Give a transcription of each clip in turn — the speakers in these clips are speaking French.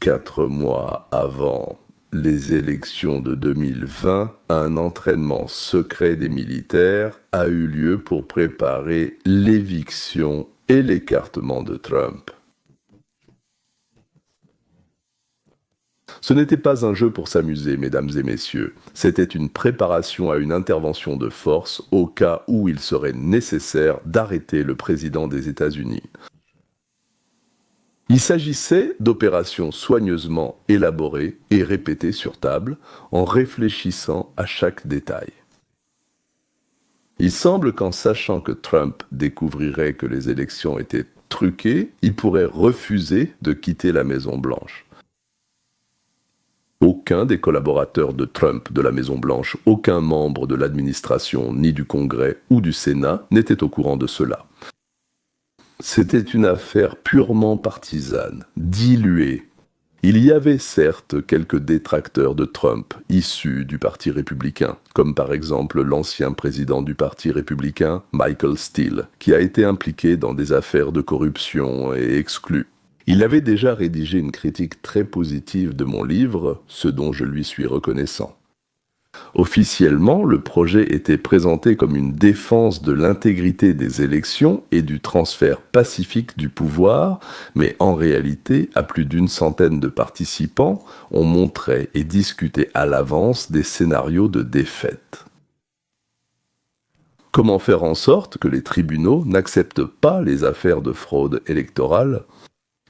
4 mois avant les élections de 2020, un entraînement secret des militaires a eu lieu pour préparer l'éviction et l'écartement de Trump. Ce n'était pas un jeu pour s'amuser, mesdames et messieurs. C'était une préparation à une intervention de force au cas où il serait nécessaire d'arrêter le président des États-Unis. Il s'agissait d'opérations soigneusement élaborées et répétées sur table, en réfléchissant à chaque détail. Il semble qu'en sachant que Trump découvrirait que les élections étaient truquées, il pourrait refuser de quitter la Maison-Blanche. Aucun des collaborateurs de Trump de la Maison-Blanche, aucun membre de l'administration, ni du Congrès ou du Sénat n'était au courant de cela. C'était une affaire purement partisane, diluée. Il y avait certes quelques détracteurs de Trump issus du Parti républicain, comme par exemple l'ancien président du Parti républicain, Michael Steele, qui a été impliqué dans des affaires de corruption et exclu. Il avait déjà rédigé une critique très positive de mon livre, ce dont je lui suis reconnaissant. Officiellement, le projet était présenté comme une défense de l'intégrité des élections et du transfert pacifique du pouvoir, mais en réalité, à plus d'une centaine de participants, on montrait et discutait à l'avance des scénarios de défaite. Comment faire en sorte que les tribunaux n'acceptent pas les affaires de fraude électorale ?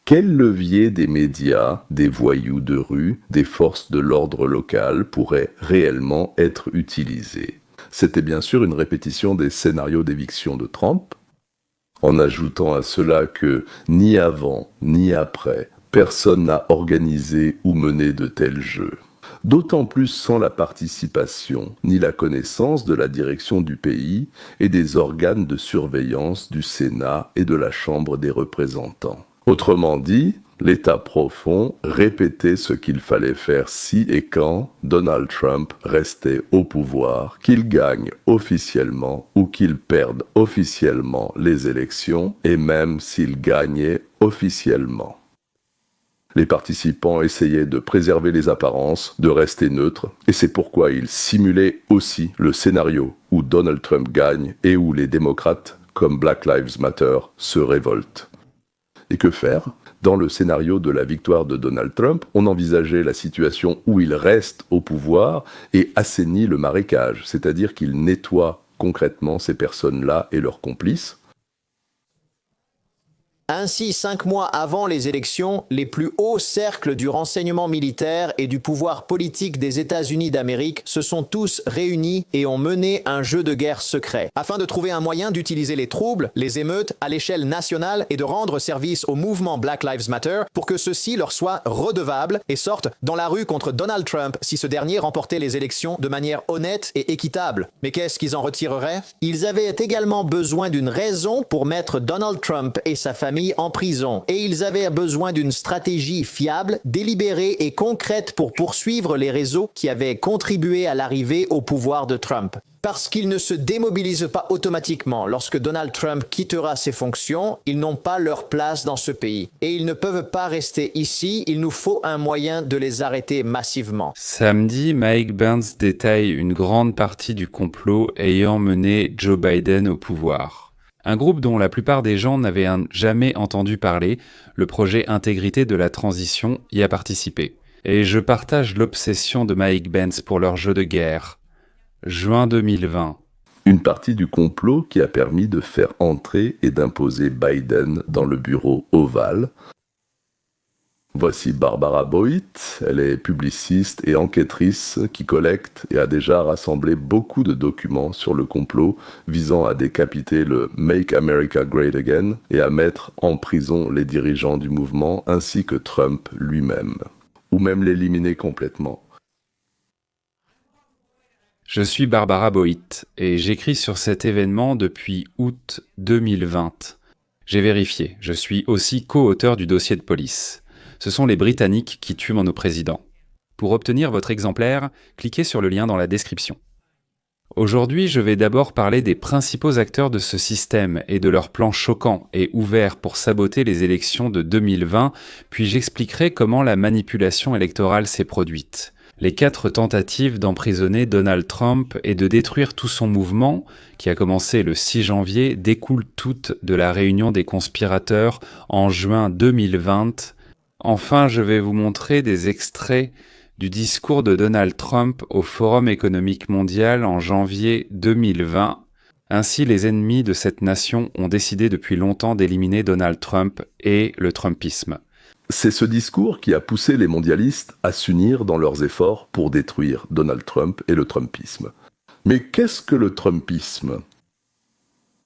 Quel levier des médias, des voyous de rue, des forces de l'ordre local pourrait réellement être utilisé ? C'était bien sûr une répétition des scénarios d'éviction de Trump, en ajoutant à cela que ni avant ni après, personne n'a organisé ou mené de tels jeux. D'autant plus sans la participation ni la connaissance de la direction du pays et des organes de surveillance du Sénat et de la Chambre des représentants. Autrement dit, l'État profond répétait ce qu'il fallait faire si et quand Donald Trump restait au pouvoir, qu'il gagne officiellement ou qu'il perde officiellement les élections, et même s'il gagnait officiellement. Les participants essayaient de préserver les apparences, de rester neutres, et c'est pourquoi ils simulaient aussi le scénario où Donald Trump gagne et où les démocrates, comme Black Lives Matter, se révoltent. Et que faire ? Dans le scénario de la victoire de Donald Trump, on envisageait la situation où il reste au pouvoir et assainit le marécage, c'est-à-dire qu'il nettoie concrètement ces personnes-là et leurs complices. Ainsi, 5 mois avant les élections, les plus hauts cercles du renseignement militaire et du pouvoir politique des États-Unis d'Amérique se sont tous réunis et ont mené un jeu de guerre secret, afin de trouver un moyen d'utiliser les troubles, les émeutes à l'échelle nationale et de rendre service au mouvement Black Lives Matter pour que ceux-ci leur soient redevables et sortent dans la rue contre Donald Trump si ce dernier remportait les élections de manière honnête et équitable. Mais qu'est-ce qu'ils en retireraient ? Ils avaient également besoin d'une raison pour mettre Donald Trump et sa famille en prison, et ils avaient besoin d'une stratégie fiable, délibérée et concrète pour poursuivre les réseaux qui avaient contribué à l'arrivée au pouvoir de Trump. Parce qu'ils ne se démobilisent pas automatiquement lorsque Donald Trump quittera ses fonctions, ils n'ont pas leur place dans ce pays. Et ils ne peuvent pas rester ici, il nous faut un moyen de les arrêter massivement. Samedi, Mike Burns détaille une grande partie du complot ayant mené Joe Biden au pouvoir. Un groupe dont la plupart des gens n'avaient jamais entendu parler, le projet Intégrité de la Transition, y a participé. Et je partage l'obsession de Mike Burns pour leur jeu de guerre. Juin 2020. Une partie du complot qui a permis de faire entrer et d'imposer Biden dans le bureau ovale. Voici Barbara Boyd, elle est publiciste et enquêtrice qui collecte et a déjà rassemblé beaucoup de documents sur le complot visant à décapiter le Make America Great Again et à mettre en prison les dirigeants du mouvement ainsi que Trump lui-même, ou même l'éliminer complètement. Je suis Barbara Boyd et j'écris sur cet événement depuis août 2020. J'ai vérifié, je suis aussi co-auteur du dossier de police. Ce sont les Britanniques qui tuent nos présidents. Pour obtenir votre exemplaire, cliquez sur le lien dans la description. Aujourd'hui, je vais d'abord parler des principaux acteurs de ce système et de leurs plans choquants et ouverts pour saboter les élections de 2020, puis j'expliquerai comment la manipulation électorale s'est produite. Les 4 tentatives d'emprisonner Donald Trump et de détruire tout son mouvement, qui a commencé le 6 janvier, découlent toutes de la réunion des conspirateurs en juin 2020. Enfin, je vais vous montrer des extraits du discours de Donald Trump au Forum économique mondial en janvier 2020. Ainsi, les ennemis de cette nation ont décidé depuis longtemps d'éliminer Donald Trump et le Trumpisme. C'est ce discours qui a poussé les mondialistes à s'unir dans leurs efforts pour détruire Donald Trump et le Trumpisme. Mais qu'est-ce que le Trumpisme ?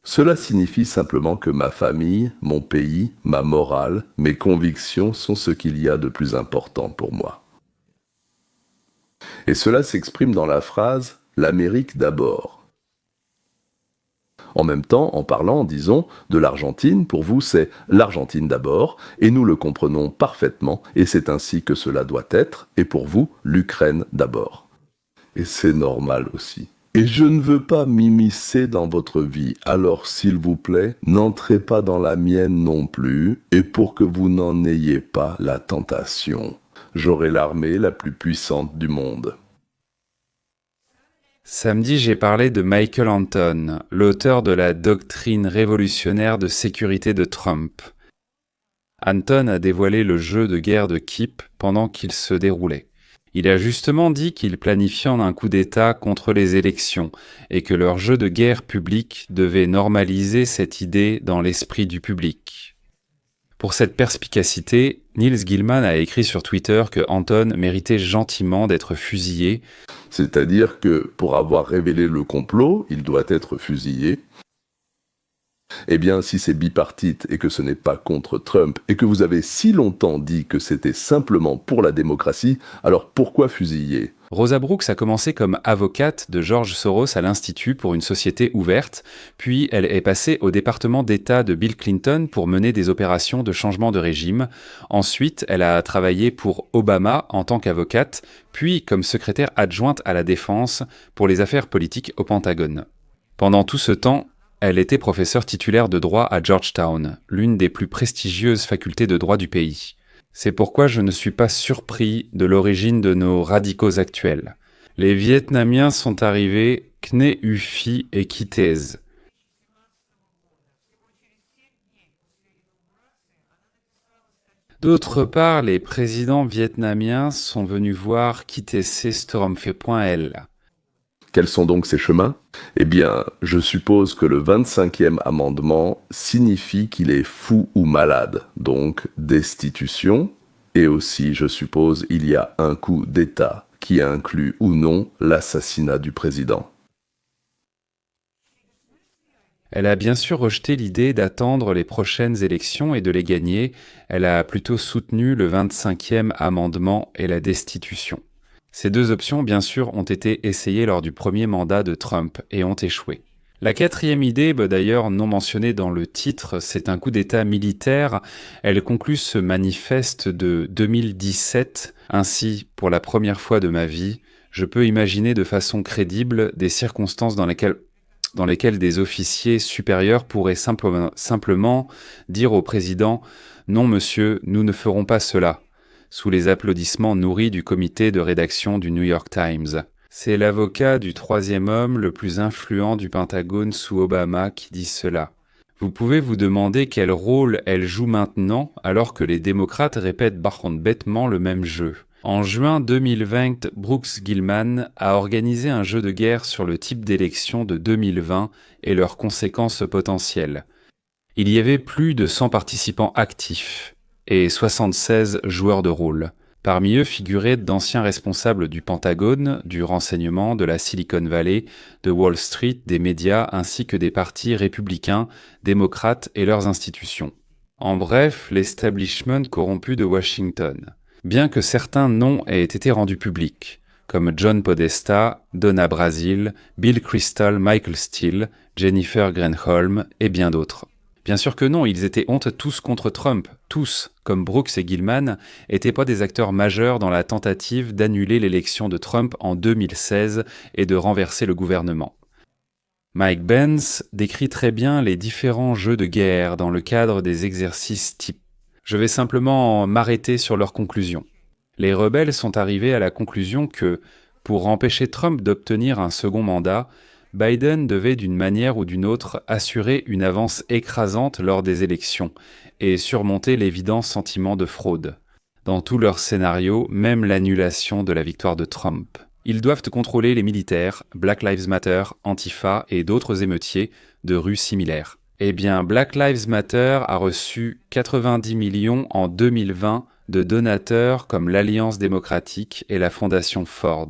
Cela signifie simplement que ma famille, mon pays, ma morale, mes convictions sont ce qu'il y a de plus important pour moi. Et cela s'exprime dans la phrase « l'Amérique d'abord ». En même temps, en parlant, disons, de l'Argentine, pour vous c'est l'Argentine d'abord, et nous le comprenons parfaitement, et c'est ainsi que cela doit être, et pour vous, l'Ukraine d'abord. Et c'est normal aussi. Et je ne veux pas m'immiscer dans votre vie, alors s'il vous plaît, n'entrez pas dans la mienne non plus, et pour que vous n'en ayez pas la tentation. J'aurai l'armée la plus puissante du monde. Samedi, j'ai parlé de Michael Anton, l'auteur de la doctrine révolutionnaire de sécurité de Trump. Anton a dévoilé le jeu de guerre de Kiev pendant qu'il se déroulait. Il a justement dit qu'il planifiait un coup d'État contre les élections et que leur jeu de guerre public devait normaliser cette idée dans l'esprit du public. Pour cette perspicacité, Niels Gilman a écrit sur Twitter que Anton méritait gentiment d'être fusillé. C'est-à-dire que pour avoir révélé le complot, il doit être fusillé. Eh bien, si c'est bipartite et que ce n'est pas contre Trump, et que vous avez si longtemps dit que c'était simplement pour la démocratie, alors pourquoi fusiller ? Rosa Brooks a commencé comme avocate de George Soros à l'Institut pour une société ouverte, puis elle est passée au département d'État de Bill Clinton pour mener des opérations de changement de régime. Ensuite, elle a travaillé pour Obama en tant qu'avocate, puis comme secrétaire adjointe à la défense pour les affaires politiques au Pentagone. Pendant tout ce temps, elle était professeure titulaire de droit à Georgetown, l'une des plus prestigieuses facultés de droit du pays. C'est pourquoi je ne suis pas surpris de l'origine de nos radicaux actuels. Les Vietnamiens sont arrivés Kne Phi et Kitez. D'autre part, les présidents vietnamiens sont venus voir Kitese Stormfe.l. Quels sont donc ces chemins ? Eh bien, je suppose que le 25e amendement signifie qu'il est fou ou malade, donc destitution, et aussi, je suppose, il y a un coup d'État qui inclut ou non l'assassinat du président. Elle a bien sûr rejeté l'idée d'attendre les prochaines élections et de les gagner. Elle a plutôt soutenu le 25e amendement et la destitution. Ces deux options, bien sûr, ont été essayées lors du premier mandat de Trump et ont échoué. La 4e idée, d'ailleurs non mentionnée dans le titre, c'est un coup d'État militaire. Elle conclut ce manifeste de 2017. Ainsi, pour la première fois de ma vie, je peux imaginer de façon crédible des circonstances dans lesquelles des officiers supérieurs pourraient simplement dire au président « Non, monsieur, nous ne ferons pas cela », sous les applaudissements nourris du comité de rédaction du New York Times. C'est l'avocat du 3e homme le plus influent du Pentagone sous Obama qui dit cela. Vous pouvez vous demander quel rôle elle joue maintenant alors que les démocrates répètent bêtement le même jeu. En juin 2020, Brooks Gilman a organisé un jeu de guerre sur le type d'élection de 2020 et leurs conséquences potentielles. Il y avait plus de 100 participants actifs et 76 joueurs de rôle. Parmi eux figuraient d'anciens responsables du Pentagone, du renseignement, de la Silicon Valley, de Wall Street, des médias, ainsi que des partis républicains, démocrates et leurs institutions. En bref, l'establishment corrompu de Washington. Bien que certains noms aient été rendus publics, comme John Podesta, Donna Brazile, Bill Kristol, Michael Steele, Jennifer Granholm et bien d'autres. Bien sûr que non, ils étaient honte tous contre Trump. Tous, comme Brooks et Gilman, n'étaient pas des acteurs majeurs dans la tentative d'annuler l'élection de Trump en 2016 et de renverser le gouvernement. Mike Benz décrit très bien les différents jeux de guerre dans le cadre des exercices types. Je vais simplement m'arrêter sur leurs conclusions. Les rebelles sont arrivés à la conclusion que, pour empêcher Trump d'obtenir un second mandat, Biden devait d'une manière ou d'une autre assurer une avance écrasante lors des élections et surmonter l'évident sentiment de fraude. Dans tous leurs scénarios, même l'annulation de la victoire de Trump. Ils doivent contrôler les militaires, Black Lives Matter, Antifa et d'autres émeutiers de rues similaires. Eh bien, Black Lives Matter a reçu 90 millions en 2020 de donateurs comme l'Alliance démocratique et la Fondation Ford.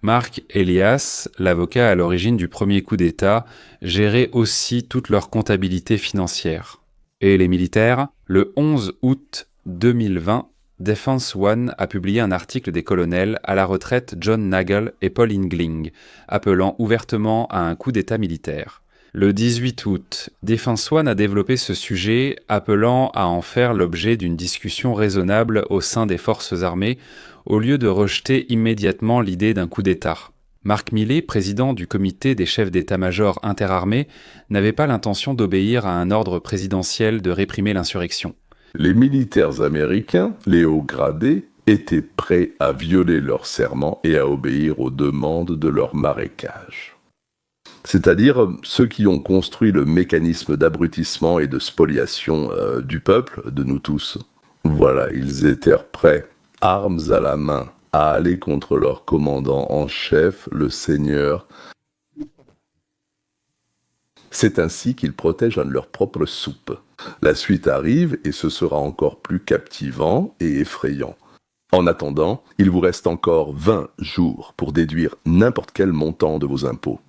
Mark Elias, l'avocat à l'origine du premier coup d'État, gérait aussi toute leur comptabilité financière. Et les militaires, le 11 août 2020, Defense One a publié un article des colonels à la retraite John Nagel et Paul Ingling, appelant ouvertement à un coup d'État militaire. Le 18 août, Defense One a développé ce sujet, appelant à en faire l'objet d'une discussion raisonnable au sein des forces armées, au lieu de rejeter immédiatement l'idée d'un coup d'État. Mark Milley, président du comité des chefs d'état-major interarmés, n'avait pas l'intention d'obéir à un ordre présidentiel de réprimer l'insurrection. Les militaires américains, les hauts gradés, étaient prêts à violer leur serment et à obéir aux demandes de leur marécage. C'est-à-dire ceux qui ont construit le mécanisme d'abrutissement et de spoliation du peuple, de nous tous. Voilà, ils étaient prêts, armes à la main, à aller contre leur commandant en chef, le Seigneur. C'est ainsi qu'ils protègent leur propre soupe. La suite arrive et ce sera encore plus captivant et effrayant. En attendant, il vous reste encore 20 jours pour déduire n'importe quel montant de vos impôts.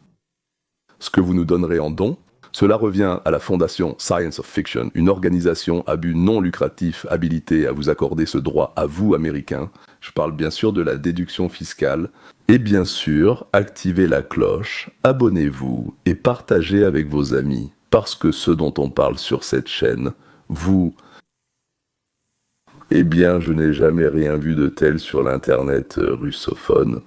Ce que vous nous donnerez en don, cela revient à la fondation Science of Fiction, une organisation à but non lucratif habilitée à vous accorder ce droit à vous, Américains. Je parle bien sûr de la déduction fiscale. Et bien sûr, activez la cloche, abonnez-vous et partagez avec vos amis. Parce que ce dont on parle sur cette chaîne, vous... Eh bien, je n'ai jamais rien vu de tel sur l'internet russophone.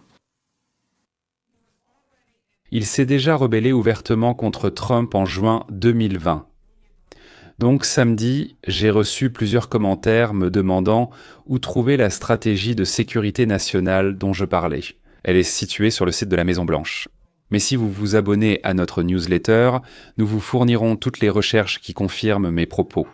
Il s'est déjà rebellé ouvertement contre Trump en juin 2020. Donc samedi, j'ai reçu plusieurs commentaires me demandant où trouver la stratégie de sécurité nationale dont je parlais. Elle est située sur le site de la Maison-Blanche. Mais si vous vous abonnez à notre newsletter, nous vous fournirons toutes les recherches qui confirment mes propos.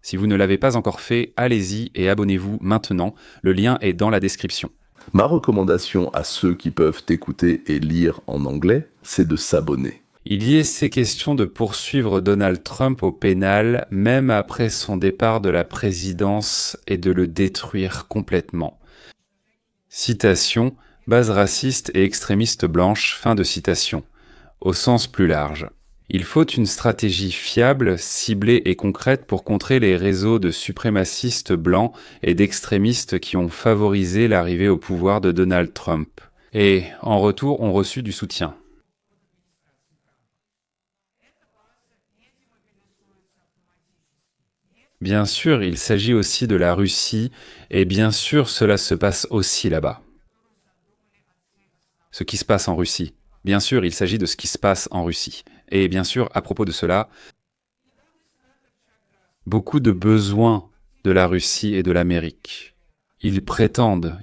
Si vous ne l'avez pas encore fait, allez-y et abonnez-vous maintenant. Le lien est dans la description. Ma recommandation à ceux qui peuvent écouter et lire en anglais, c'est de s'abonner. Il y est question de poursuivre Donald Trump au pénal, même après son départ de la présidence, et de le détruire complètement. Citation, base raciste et extrémiste blanche, fin de citation. Au sens plus large. Il faut une stratégie fiable, ciblée et concrète pour contrer les réseaux de suprémacistes blancs et d'extrémistes qui ont favorisé l'arrivée au pouvoir de Donald Trump. Et, en retour, ont reçu du soutien. Bien sûr, il s'agit aussi de la Russie, et bien sûr, cela se passe aussi là-bas. Ce qui se passe en Russie. Bien sûr, il s'agit de ce qui se passe en Russie. Et bien sûr, à propos de cela, beaucoup de besoins de la Russie et de l'Amérique. Ils prétendent.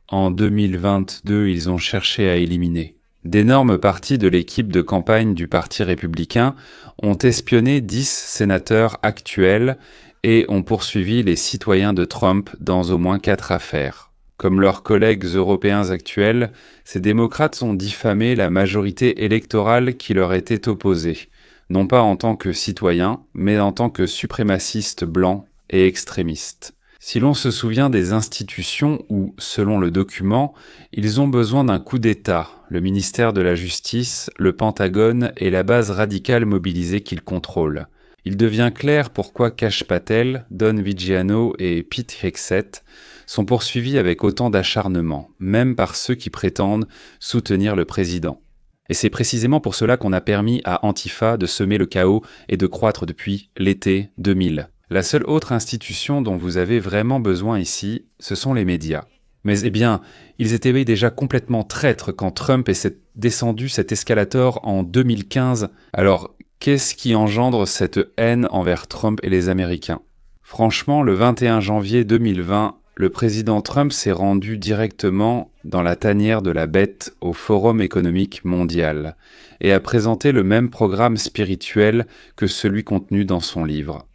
En 2022, ils ont cherché à éliminer. D'énormes parties de l'équipe de campagne du Parti républicain ont espionné 10 sénateurs actuels et ont poursuivi les citoyens de Trump dans au moins 4 affaires. Comme leurs collègues européens actuels, ces démocrates ont diffamé la majorité électorale qui leur était opposée, non pas en tant que citoyens, mais en tant que suprémacistes blancs et extrémistes. Si l'on se souvient des institutions où, selon le document, ils ont besoin d'un coup d'État, le ministère de la Justice, le Pentagone et la base radicale mobilisée qu'ils contrôlent, il devient clair pourquoi Kash Patel, Don Viggiano et Pete Hegseth sont poursuivis avec autant d'acharnement, même par ceux qui prétendent soutenir le président. Et c'est précisément pour cela qu'on a permis à Antifa de semer le chaos et de croître depuis l'été 2000. La seule autre institution dont vous avez vraiment besoin ici, ce sont les médias. Mais eh bien, ils étaient déjà complètement traîtres quand Trump est descendu cet escalator en 2015. Alors, qu'est-ce qui engendre cette haine envers Trump et les Américains ? Franchement, le 21 janvier 2020, le président Trump s'est rendu directement dans la tanière de la bête au Forum économique mondial et a présenté le même programme spirituel que celui contenu dans son livre.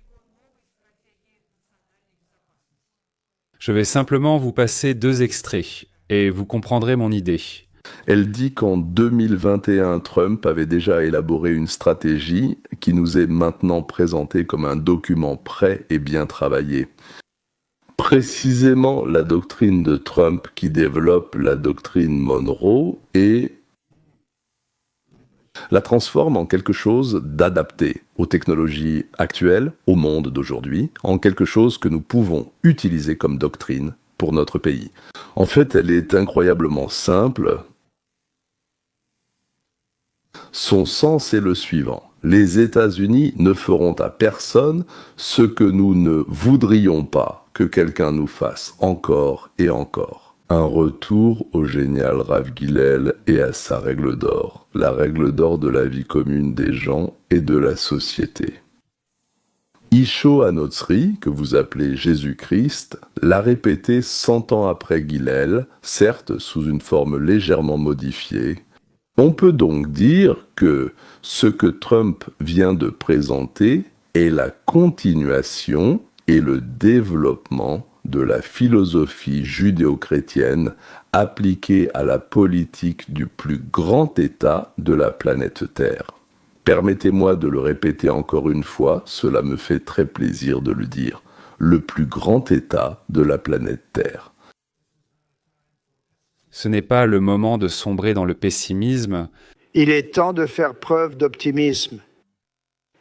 Je vais simplement vous passer 2 extraits et vous comprendrez mon idée. Elle dit qu'en 2021, Trump avait déjà élaboré une stratégie qui nous est maintenant présentée comme un document prêt et bien travaillé. Précisément la doctrine de Trump qui développe la doctrine Monroe et la transforme en quelque chose d'adapté aux technologies actuelles, au monde d'aujourd'hui, en quelque chose que nous pouvons utiliser comme doctrine pour notre pays. En fait, elle est incroyablement simple. Son sens est le suivant. Les États-Unis ne feront à personne ce que nous ne voudrions pas que quelqu'un nous fasse encore et encore. Un retour au génial Rav Gilel et à sa règle d'or, la règle d'or de la vie commune des gens et de la société. Isho Hanotsri, que vous appelez Jésus-Christ, l'a répété 100 ans après Gilel, certes sous une forme légèrement modifiée. On peut donc dire que ce que Trump vient de présenter est la continuation et le développement de la philosophie judéo-chrétienne appliquée à la politique du plus grand État de la planète Terre. Permettez-moi de le répéter encore une fois, cela me fait très plaisir de le dire. Le plus grand État de la planète Terre. Ce n'est pas le moment de sombrer dans le pessimisme. Il est temps de faire preuve d'optimisme.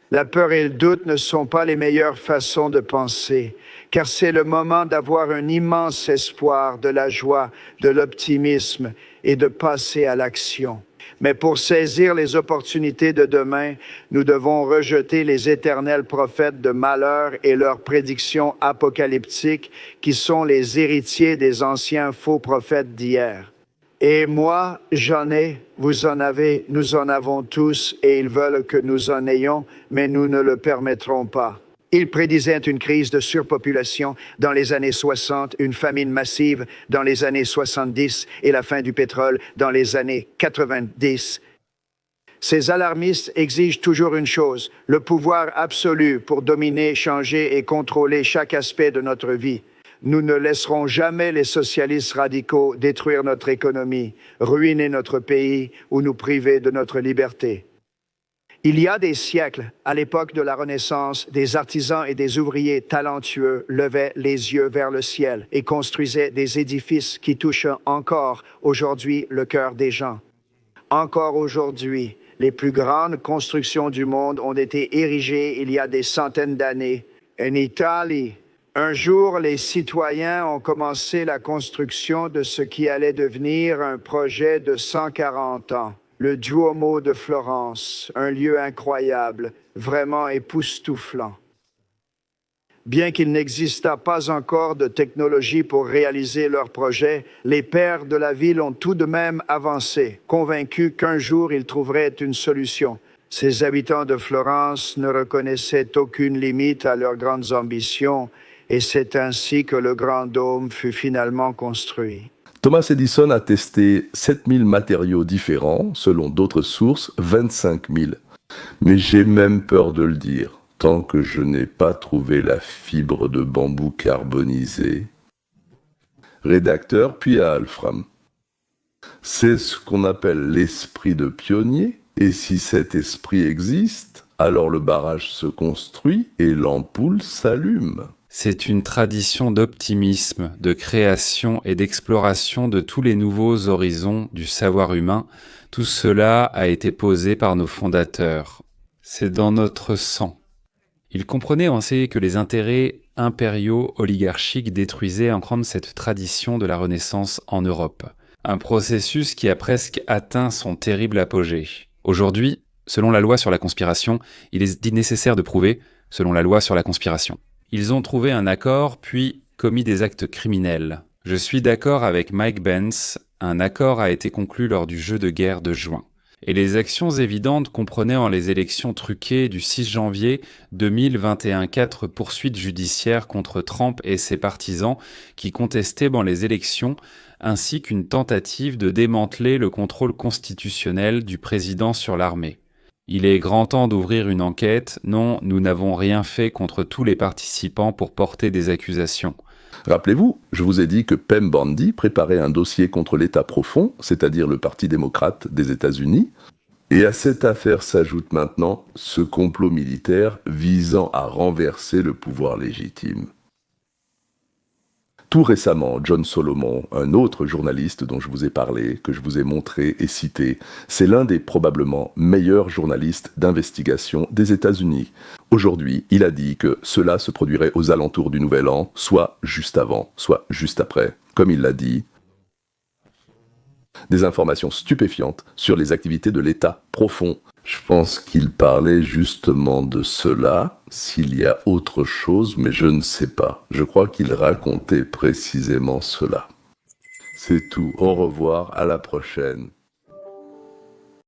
La peur et le doute ne sont pas les meilleures façons de penser, car c'est le moment d'avoir un immense espoir, de la joie, de l'optimisme et de passer à l'action. Mais pour saisir les opportunités de demain, nous devons rejeter les éternels prophètes de malheur et leurs prédictions apocalyptiques qui sont les héritiers des anciens faux prophètes d'hier. Et moi, j'en ai, vous en avez, nous en avons tous, et ils veulent que nous en ayons, mais nous ne le permettrons pas. Ils prédisaient une crise de surpopulation dans les années 60, une famine massive dans les années 70 et la fin du pétrole dans les années 90. Ces alarmistes exigent toujours une chose, le pouvoir absolu pour dominer, changer et contrôler chaque aspect de notre vie. Nous ne laisserons jamais les socialistes radicaux détruire notre économie, ruiner notre pays ou nous priver de notre liberté. Il y a des siècles, à l'époque de la Renaissance, des artisans et des ouvriers talentueux levaient les yeux vers le ciel et construisaient des édifices qui touchent encore aujourd'hui le cœur des gens. Encore aujourd'hui, les plus grandes constructions du monde ont été érigées il y a des centaines d'années. En Italie, un jour, les citoyens ont commencé la construction de ce qui allait devenir un projet de 140 ans. Le Duomo de Florence, un lieu incroyable, vraiment époustouflant. Bien qu'il n'existât pas encore de technologie pour réaliser leur projet, les pères de la ville ont tout de même avancé, convaincus qu'un jour ils trouveraient une solution. Ces habitants de Florence ne reconnaissaient aucune limite à leurs grandes ambitions, et c'est ainsi que le Grand Dôme fut finalement construit. Thomas Edison a testé 7000 matériaux différents, selon d'autres sources, 25 000. Mais j'ai même peur de le dire, tant que je n'ai pas trouvé la fibre de bambou carbonisée. Rédacteur, puis à Alfram. C'est ce qu'on appelle l'esprit de pionnier, et si cet esprit existe, alors le barrage se construit et l'ampoule s'allume. C'est une tradition d'optimisme, de création et d'exploration de tous les nouveaux horizons du savoir humain. Tout cela a été posé par nos fondateurs. C'est dans notre sang. Ils comprenaient ainsi que les intérêts impériaux oligarchiques détruisaient en grande cette tradition de la Renaissance en Europe. Un processus qui a presque atteint son terrible apogée. Aujourd'hui, selon la loi sur la conspiration, il est dit nécessaire de prouver, selon la loi sur la conspiration. Ils ont trouvé un accord, puis commis des actes criminels. Je suis d'accord avec Mike Pence, un accord a été conclu lors du jeu de guerre de juin. Et les actions évidentes comprenaient en les élections truquées du 6 janvier 2021 4 poursuites judiciaires contre Trump et ses partisans qui contestaient dans les élections, ainsi qu'une tentative de démanteler le contrôle constitutionnel du président sur l'armée. Il est grand temps d'ouvrir une enquête. Non, nous n'avons rien fait contre tous les participants pour porter des accusations. Rappelez-vous, je vous ai dit que Pam Bondi préparait un dossier contre l'État profond, c'est-à-dire le Parti démocrate des États-Unis. Et à cette affaire s'ajoute maintenant ce complot militaire visant à renverser le pouvoir légitime. Tout récemment, John Solomon, un autre journaliste dont je vous ai parlé, que je vous ai montré et cité, c'est l'un des probablement meilleurs journalistes d'investigation des États-Unis. Aujourd'hui, il a dit que cela se produirait aux alentours du Nouvel An, soit juste avant, soit juste après. Comme il l'a dit, des informations stupéfiantes sur les activités de l'État profond. Je pense qu'il parlait justement de cela, s'il y a autre chose, mais je ne sais pas. Je crois qu'il racontait précisément cela. C'est tout, au revoir, à la prochaine.